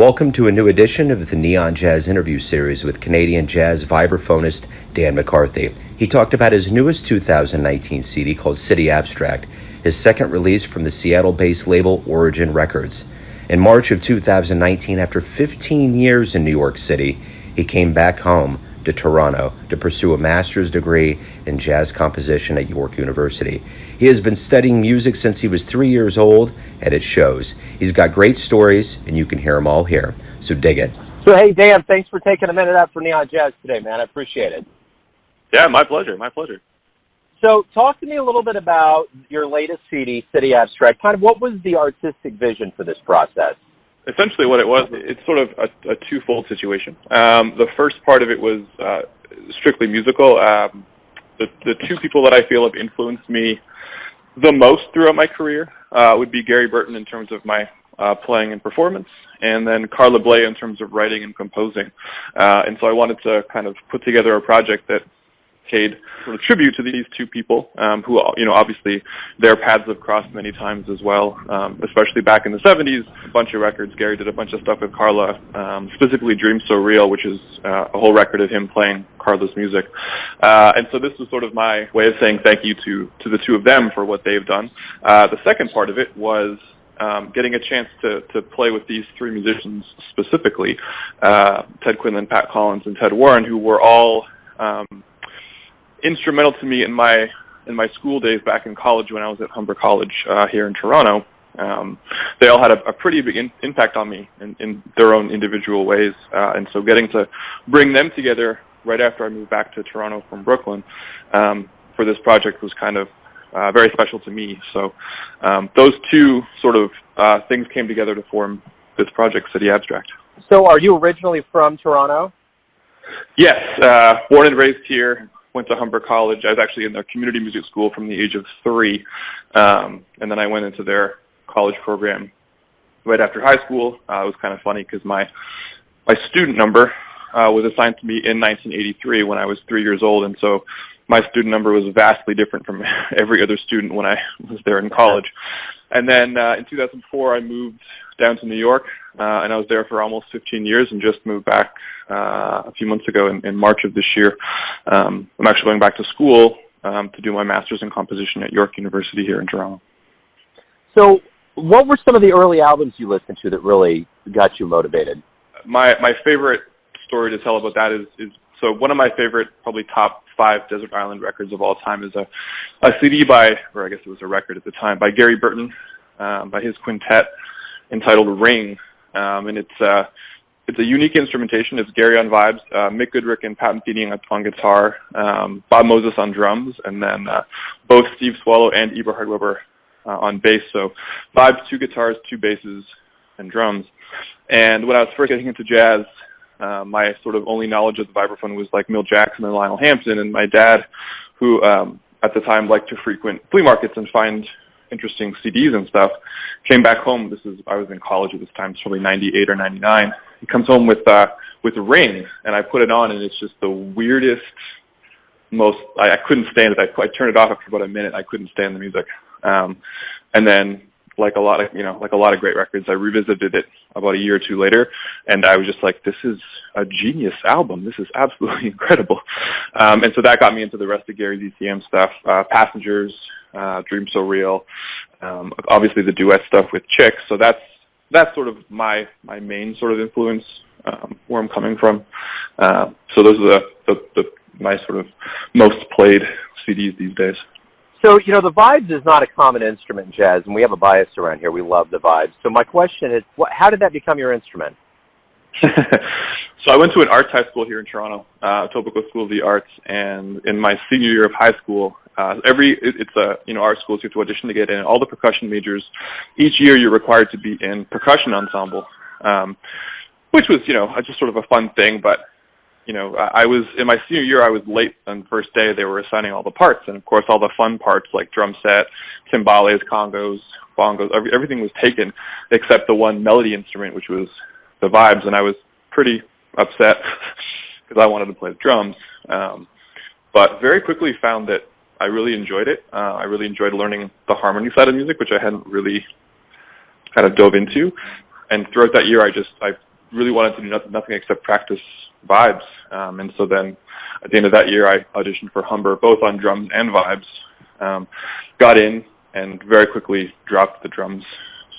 Welcome to a new edition of the Neon Jazz interview series with Canadian jazz vibraphonist Dan McCarthy. He talked about his newest 2019 CD called City Abstract, his second release from the Seattle-based label Origin Records. In March of 2019, after 15 years in New York City, he came back home to Toronto to pursue a master's degree in jazz composition at York University. He has been studying music since he was 3 years old, and it shows. He's got great stories, and you can hear them all here. So dig it. So, hey, Dan, thanks for taking a minute out for Neon Jazz today, man. I appreciate it. Yeah, my pleasure. My pleasure. So talk to me a little bit about your latest CD, City Abstract. Kind of what was the artistic vision for this process? Essentially what it was, it's sort of a twofold situation. The first part of it was strictly musical. The two people that I feel have influenced me the most throughout my career would be Gary Burton in terms of my playing and performance, and then Carla Bley in terms of writing and composing. And so I wanted to kind of put together a project that paid sort of tribute to these two people who, obviously their paths have crossed many times as well, especially back in the 70s, a bunch of records. Gary did a bunch of stuff with Carla, specifically Dream So Real, which is a whole record of him playing Carla's music. And so this was sort of my way of saying thank you to the two of them for what they've done. The second part of it was getting a chance to play with these three musicians specifically, Ted Quinlan, Pat Collins, and Ted Warren, who were all instrumental to me in my school days back in college when I was at Humber College here in Toronto. They all had a pretty big impact on me in their own individual ways, and so getting to bring them together right after I moved back to Toronto from Brooklyn for this project was kind of very special to me. So those two sort of things came together to form this project, City Abstract. So are you originally from Toronto? Yes, born and raised here. Went to Humber College. I was actually in their community music school from the age of 3, and then I went into their college program right after high school. It was kind of funny because my student number was assigned to me in 1983 when I was 3 years old, and so my student number was vastly different from every other student when I was there in college. And then in 2004, I moved down to New York, and I was there for almost 15 years and just moved back a few months ago in March of this year. I'm actually going back to school to do my master's in composition at York University here in Toronto. So what were some of the early albums you listened to that really got you motivated? My favorite story to tell about that is so one of my favorite, probably top 5 desert island records of all time is a CD or I guess it was a record at the time, by Gary Burton, by his quintet, entitled Ring. And it's a unique instrumentation. It's Gary on vibes, Mick Goodrick and Pat Metheny on guitar, Bob Moses on drums, and then both Steve Swallow and Eberhard Weber on bass. So vibes, 2 guitars, 2 basses, and drums. And when I was first getting into jazz, my sort of only knowledge of the vibraphone was like Milt Jackson and Lionel Hampton, and my dad, who at the time liked to frequent flea markets and find interesting CDs and stuff, came back home. I was in college at this time, it's probably 98 or 99. He comes home with Ring, and I put it on, and it's just the weirdest, I couldn't stand it. I turned it off after about a minute. I couldn't stand the music. And then, like a lot of great records, I revisited it about a year or 2 later, and I was just like, this is a genius album. This is absolutely incredible. And so that got me into the rest of Gary's ECM stuff, Passengers, Dream So Real, obviously the duet stuff with Chick. So that's sort of my main sort of influence, where I'm coming from. So those are my sort of most played CDs these days. So, the vibes is not a common instrument in jazz, and we have a bias around here. We love the vibes. So my question is, how did that become your instrument? So I went to an arts high school here in Toronto, Etobicoke School of the Arts, and in my senior year of high school, art schools you have to audition to get in. All the percussion majors, each year you're required to be in percussion ensemble, which was, just sort of a fun thing, but I was, in my senior year, I was late on the first day. They were assigning all the parts, and of course all the fun parts like drum set, timbales, congos, bongos, everything was taken except the one melody instrument, which was the vibes, and I was pretty upset because I wanted to play the drums, but very quickly found that I really enjoyed it. I really enjoyed learning the harmony side of music, which I hadn't really kind of dove into, and throughout that year I really wanted to do nothing except practice vibes. And so then at the end of that year, I auditioned for Humber, both on drums and vibes. Got in and very quickly dropped the drums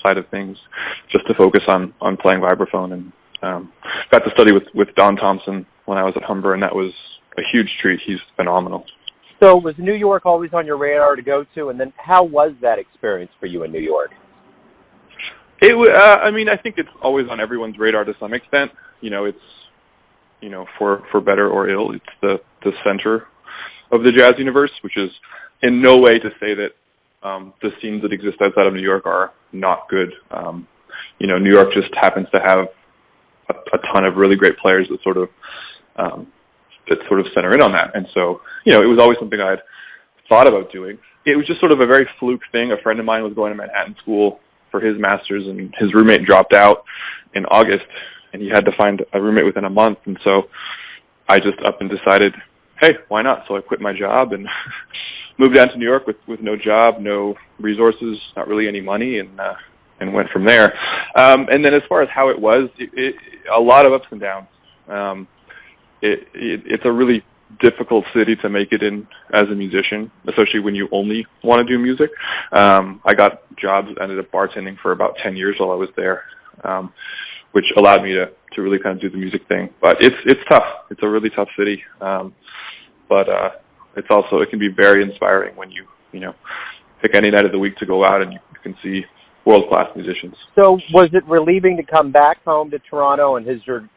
side of things just to focus on playing vibraphone, and got to study with Don Thompson when I was at Humber, and that was a huge treat. He's phenomenal. So was New York always on your radar to go to, and then how was that experience for you in New York? I mean, I think it's always on everyone's radar to some extent. It's, for better or ill, it's the center of the jazz universe, which is in no way to say that the scenes that exist outside of New York are not good. New York just happens to have a ton of really great players that sort of center in on that. And so, it was always something I had thought about doing. It was just sort of a very fluke thing. A friend of mine was going to Manhattan School for his master's, and his roommate dropped out in August, and he had to find a roommate within a month. And so I just up and decided, hey, why not? So I quit my job and moved down to New York with no job, no resources, not really any money, and went from there. And then as far as how it was, a lot of ups and downs. It's a really difficult city to make it in as a musician, especially when you only want to do music. I got jobs, ended up bartending for about 10 years while I was there, which allowed me to really kind of do the music thing. But it's tough. It's a really tough city. But it's also, it can be very inspiring when you pick any night of the week to go out and you can see world-class musicians. So was it relieving to come back home to Toronto, and has your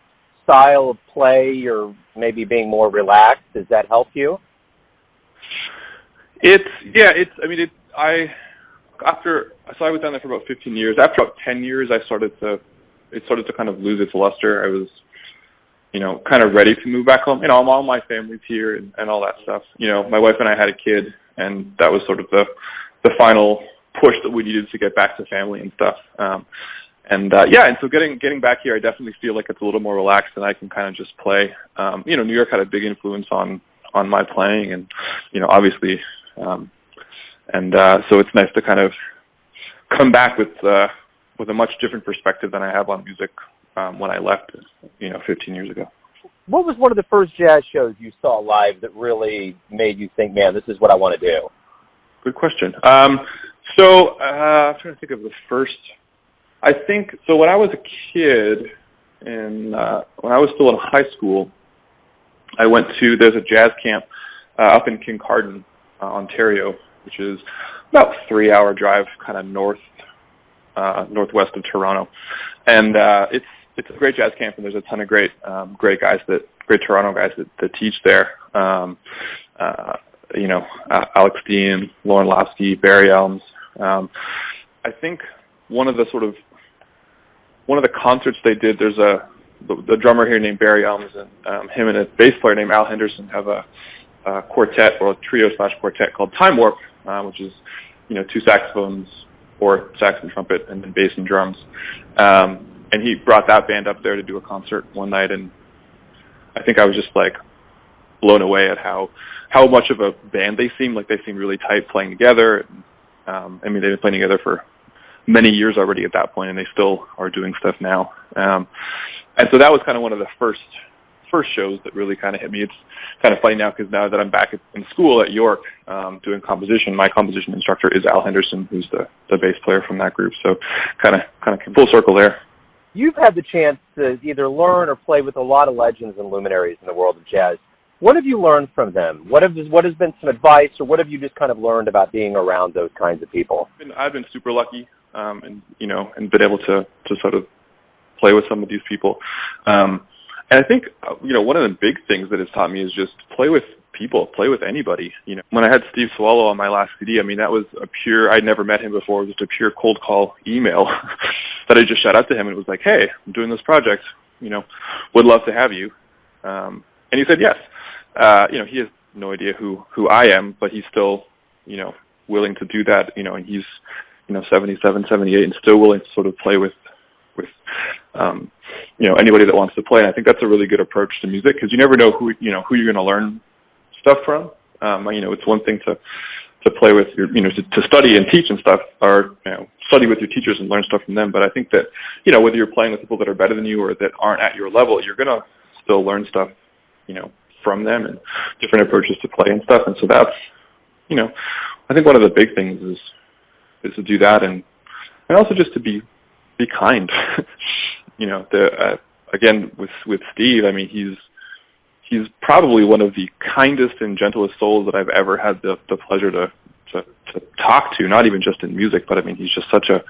style of play or maybe being more relaxed, does that help you? I was down there for about 15 years. After about 10 years, it started to kind of lose its luster. I was, kind of ready to move back home. All my family's here and all that stuff. My wife and I had a kid, and that was sort of the final push that we needed to get back to family and stuff. And so getting back here, I definitely feel like it's a little more relaxed, and I can kind of just play. New York had a big influence on my playing, and obviously, so it's nice to kind of come back with a much different perspective than I have on music when I left, 15 years ago. What was one of the first jazz shows you saw live that really made you think, man, this is what I want to do? Good question. I'm trying to think of the first. I think, so when I was a kid, and when I was still in high school, I went to, there's a jazz camp up in Kincardine, Ontario, which is about a 3-hour drive kind of northwest of Toronto. And it's a great jazz camp, and there's a ton of great Toronto guys that teach there. Alex Dean, Lauren Lasky, Barry Elms. I think one of the concerts they did, there's the drummer here named Barry Elms, and him and a bass player named Al Henderson have a quartet, or a trio/quartet called Time Warp, which is 2 saxophones, or sax and trumpet, and then bass and drums. And he brought that band up there to do a concert one night, and I think I was just like blown away at how much of a band they seemed. Like, they seemed really tight playing together. They've been playing together for many years already at that point, and they still are doing stuff now. And so that was kind of one of the first shows that really kind of hit me. It's kind of funny now, because now that I'm back in school at York doing composition, my composition instructor is Al Henderson, who's the bass player from that group. So kind of full circle there. You've had the chance to either learn or play with a lot of legends and luminaries in the world of jazz. What have you learned from them? What has been some advice, or what have you just kind of learned about being around those kinds of people? I've been super lucky, and been able to sort of play with some of these people. And I think, one of the big things that it's taught me is just play with people, play with anybody. When I had Steve Swallow on my last CD, that was I'd never met him before. It was just a pure cold call email that I just shot out to him, and it was like, hey, I'm doing this project, would love to have you. And he said yes. He has no idea who I am, but he's still, willing to do that, and he's, 77, 78, and still willing to sort of play with anybody that wants to play. And I think that's a really good approach to music, because you never know who you're going to learn stuff from. It's one thing to play with your, to study and teach and stuff, or, study with your teachers and learn stuff from them. But I think that, you know, whether you're playing with people that are better than you or that aren't at your level, you're going to still learn stuff, you know, from them and different approaches to play and stuff. And so that's, you know, I think one of the big things is to do that, and also just to be kind. You know, again, with Steve, I mean, he's probably one of the kindest and gentlest souls that I've ever had the pleasure to talk to, not even just in music, but I mean, he's just such a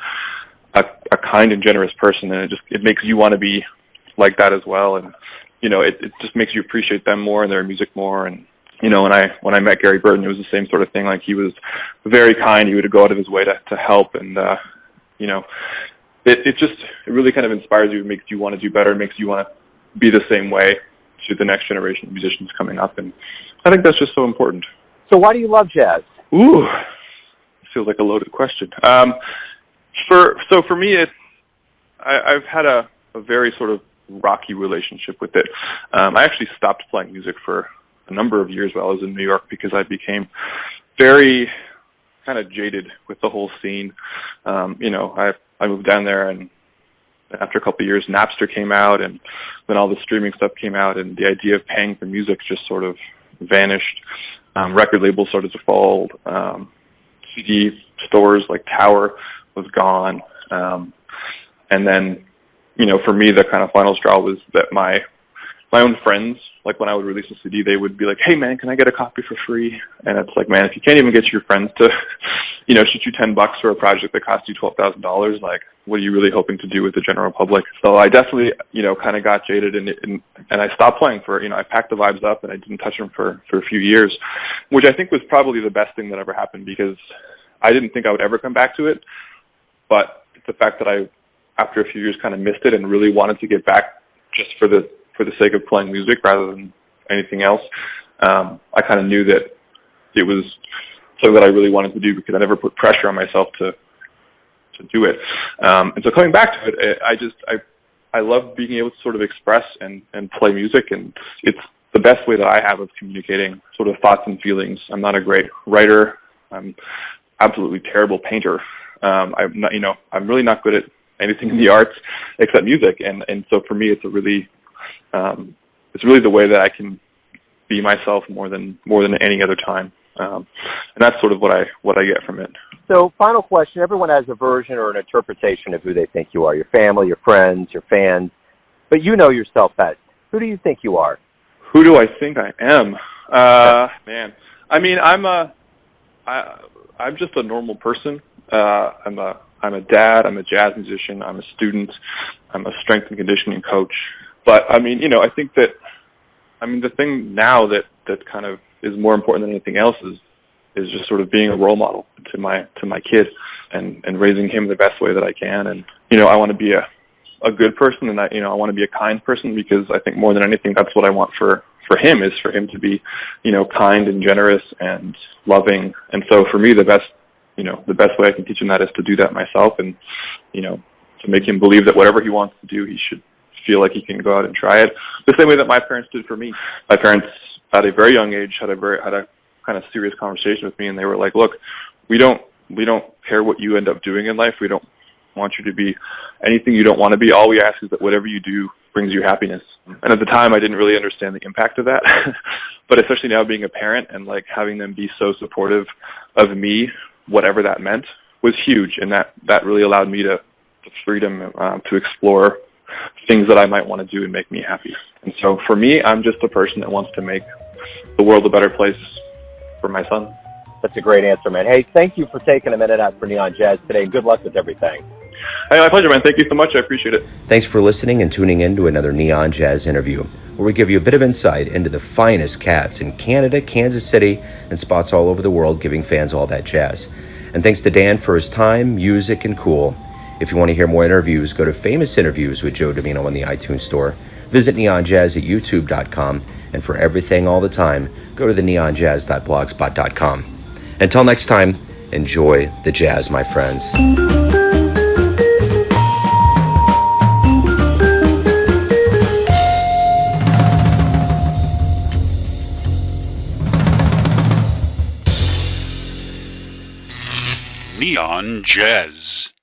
kind and generous person, and it makes you want to be like that as well. And, you know, it just makes you appreciate them more and their music more. And, you know, when I met Gary Burton, it was the same sort of thing. Like, he was very kind. He would go out of his way to help, and, you know, it really kind of inspires you. It makes you want to do better. It makes you want to be the same way to the next generation of musicians coming up. And I think that's just so important. So why do you love jazz? Ooh, feels like a loaded question. For me, I've had a very sort of rocky relationship with it. I actually stopped playing music for a number of years while I was in New York because I became very kind of jaded with the whole scene. You know, I moved down there, and after a couple of years, Napster came out, and then all the streaming stuff came out, and the idea of paying for music just sort of vanished. Record labels started to fold. CD stores like Tower was gone. And then, you know, for me, the kind of final straw was that my own friends, like when I would release a CD, they would be like, "Hey man, can I get a copy for free?" And it's like, man, if you can't even get your friends to, you know, shoot you $10 for a project that cost you $12,000, like, what are you really hoping to do with the general public? So I definitely, you know, kind of got jaded, and I stopped playing for, you know, I packed the vibes up and I didn't touch them for a few years, which I think was probably the best thing that ever happened, because I didn't think I would ever come back to it. But the fact that I, after a few years, kind of missed it and really wanted to get back just for the sake of playing music rather than anything else, I kind of knew that it was something that I really wanted to do, because I never put pressure on myself to do it. And so coming back to it, I love being able to sort of express and play music, and it's the best way that I have of communicating sort of thoughts and feelings. I'm not a great writer. I'm absolutely terrible painter. I'm not, you know, I'm really not good at anything in the arts except music, and so for me, it's really the way that I can be myself more than any other time. And that's sort of what I get from it. So, final question. Everyone has a version or an interpretation of who they think you are. Your family, your friends, your fans. But you know yourself best. Who do you think you are? Who do I think I am? Man. I mean, I'm just a normal person. I'm a dad. I'm a jazz musician. I'm a student. I'm a strength and conditioning coach. But, I mean, you know, I think that, I mean, the thing now that kind of is more important than anything else is just sort of being a role model to my kid and raising him the best way that I can. And, you know, I want to be a good person, and I want to be a kind person, because I think more than anything, that's what I want for him, is for him to be, you know, kind and generous and loving. And so for me, the best way I can teach him that is to do that myself, and, you know, to make him believe that whatever he wants to do, he should feel like he can go out and try it. The same way that my parents did for me. My parents, at a very young age, had a kind of serious conversation with me, and they were like, "Look, we don't care what you end up doing in life. We don't want you to be anything you don't want to be. All we ask is that whatever you do brings you happiness." And at the time, I didn't really understand the impact of that. But especially now, being a parent and like having them be so supportive of me, whatever that meant, was huge. And that really allowed me the freedom to explore things that I might want to do and make me happy. And so for me, I'm just a person that wants to make the world a better place for my son. That's a great answer, man. Hey, thank you for taking a minute out for Neon Jazz today, and good luck with everything. Hey, my pleasure, man. Thank you so much. I appreciate it. Thanks for listening and tuning in to another Neon Jazz interview, where we give you a bit of insight into the finest cats in Canada, Kansas City, and spots all over the world, giving fans all that jazz. And thanks to Dan for his time, music, and cool. If you want to hear more interviews, go to Famous Interviews with Joe Domino on the iTunes Store. Visit neonjazz at youtube.com. And for everything all the time, go to the neonjazz.blogspot.com. Until next time, enjoy the jazz, my friends. Neon Jazz.